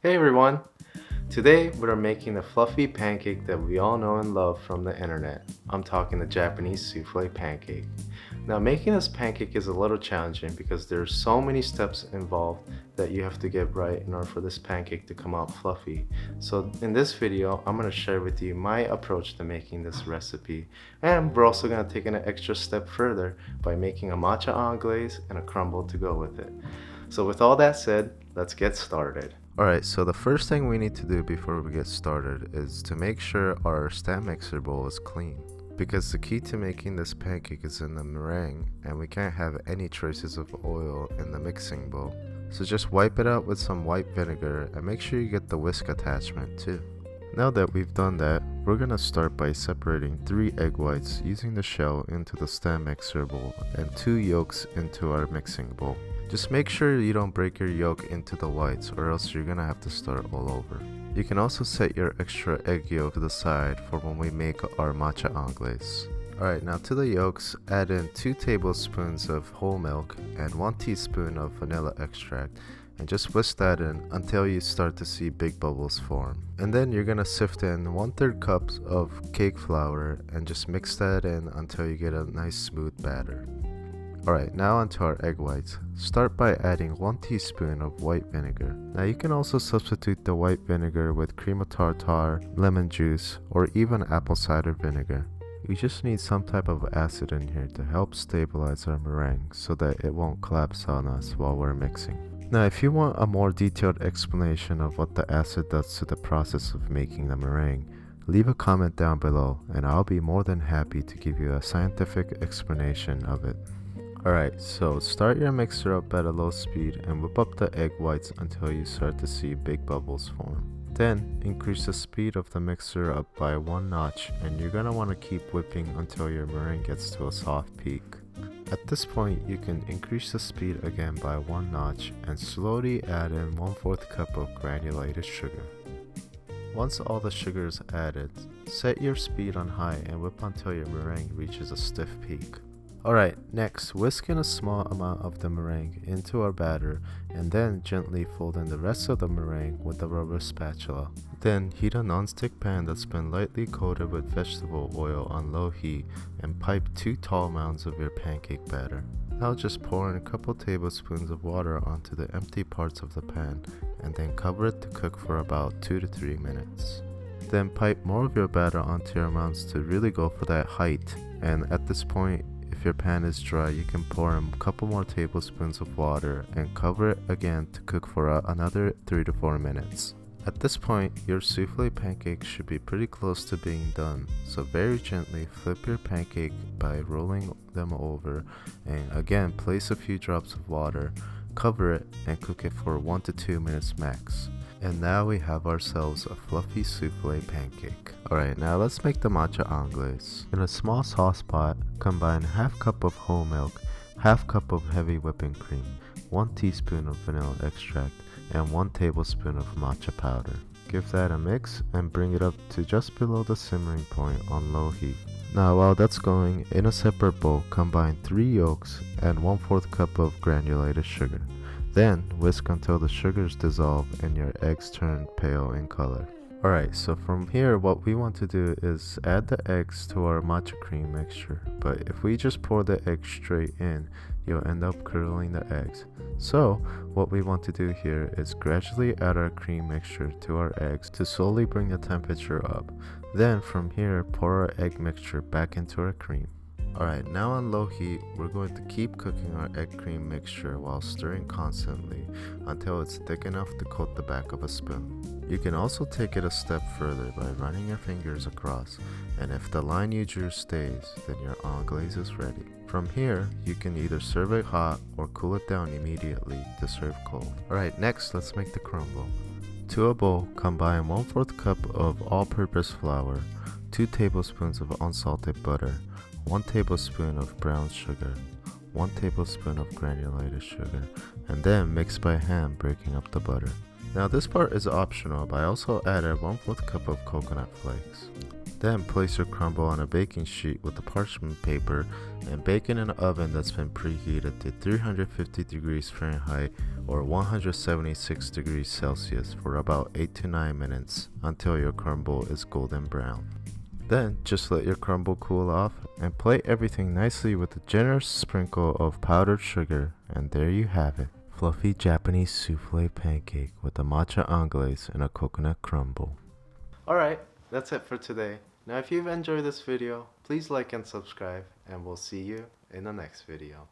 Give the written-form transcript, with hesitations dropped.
Hey everyone! Today we're making the fluffy pancake that we all know and love from the internet. I'm talking the Japanese souffle pancake. Now making this pancake is a little challenging because there's so many steps involved that you have to get right in order for this pancake to come out fluffy. So in this video I'm going to share with you my approach to making this recipe, and we're also going to take an extra step further by making a matcha anglaise and a crumble to go with it. So with all that said, let's get started. Alright, so the first thing we need to do before we get started is to make sure our stand mixer bowl is clean. Because the key to making this pancake is in the meringue, and we can't have any traces of oil in the mixing bowl. So just wipe it out with some white vinegar and make sure you get the whisk attachment too. Now that we've done that, we're gonna start by separating 3 egg whites using the shell into the stand mixer bowl and 2 yolks into our mixing bowl. Just make sure you don't break your yolk into the whites, or else you're gonna have to start all over. You can also set your extra egg yolk to the side for when we make our matcha anglaise. Alright, now to the yolks, add in 2 tablespoons of whole milk and 1 teaspoon of vanilla extract, and just whisk that in until you start to see big bubbles form. And then you're gonna sift in 1/3 cup of cake flour and just mix that in until you get a nice smooth batter. Alright, now onto our egg whites. Start by adding 1 teaspoon of white vinegar. Now you can also substitute the white vinegar with cream of tartar, lemon juice, or even apple cider vinegar. We just need some type of acid in here to help stabilize our meringue so that it won't collapse on us while we're mixing. Now if you want a more detailed explanation of what the acid does to the process of making the meringue, leave a comment down below and I'll be more than happy to give you a scientific explanation of it. Alright, so start your mixer up at a low speed and whip up the egg whites until you start to see big bubbles form. Then increase the speed of the mixer up by 1 notch, and you're gonna want to keep whipping until your meringue gets to a soft peak. At this point you can increase the speed again by 1 notch and slowly add in 1/4 cup of granulated sugar. Once all the sugar is added, set your speed on high and whip until your meringue reaches a stiff peak. Alright, next whisk in a small amount of the meringue into our batter and then gently fold in the rest of the meringue with a rubber spatula. Then heat a non-stick pan that's been lightly coated with vegetable oil on low heat and pipe 2 tall mounds of your pancake batter. Now just pour in a couple tablespoons of water onto the empty parts of the pan and then cover it to cook for about 2 to 3 minutes. Then pipe more of your batter onto your mounds to really go for that height, and at this point, if your pan is dry, you can pour in a couple more tablespoons of water and cover it again to cook for another 3 to 4 minutes. At this point, your souffle pancake should be pretty close to being done, so very gently flip your pancake by rolling them over, and again place a few drops of water, cover it, and cook it for 1 to 2 minutes max. And now we have ourselves a fluffy souffle pancake. Alright, now let's make the matcha anglaise. In a small sauce pot, combine 1/2 cup of whole milk, 1/2 cup of heavy whipping cream, 1 teaspoon of vanilla extract, and 1 tablespoon of matcha powder. Give that a mix and bring it up to just below the simmering point on low heat. Now while that's going, in a separate bowl, combine 3 yolks and 1/4 cup of granulated sugar. Then whisk until the sugars dissolve and your eggs turn pale in color. Alright, so from here what we want to do is add the eggs to our matcha cream mixture, but if we just pour the eggs straight in, you'll end up curdling the eggs. So what we want to do here is gradually add our cream mixture to our eggs to slowly bring the temperature up. Then from here, pour our egg mixture back into our cream. Alright, now on low heat, we're going to keep cooking our egg cream mixture while stirring constantly until it's thick enough to coat the back of a spoon. You can also take it a step further by running your fingers across, and if the line you drew stays, then your anglaise is ready. From here, you can either serve it hot or cool it down immediately to serve cold. Alright, next let's make the crumble. To a bowl, combine 1/4 cup of all-purpose flour, 2 tablespoons of unsalted butter, 1 tablespoon of brown sugar, 1 tablespoon of granulated sugar, and then mix by hand, breaking up the butter. Now this part is optional, but I also added 1/4 cup of coconut flakes. Then place your crumble on a baking sheet with a parchment paper and bake in an oven that's been preheated to 350 degrees Fahrenheit or 176 degrees Celsius for about 8 to 9 minutes until your crumble is golden brown. Then just let your crumble cool off and plate everything nicely with a generous sprinkle of powdered sugar, and there you have it. Fluffy Japanese souffle pancake with a matcha anglaise and a coconut crumble. Alright, that's it for today. Now if you've enjoyed this video, please like and subscribe, and we'll see you in the next video.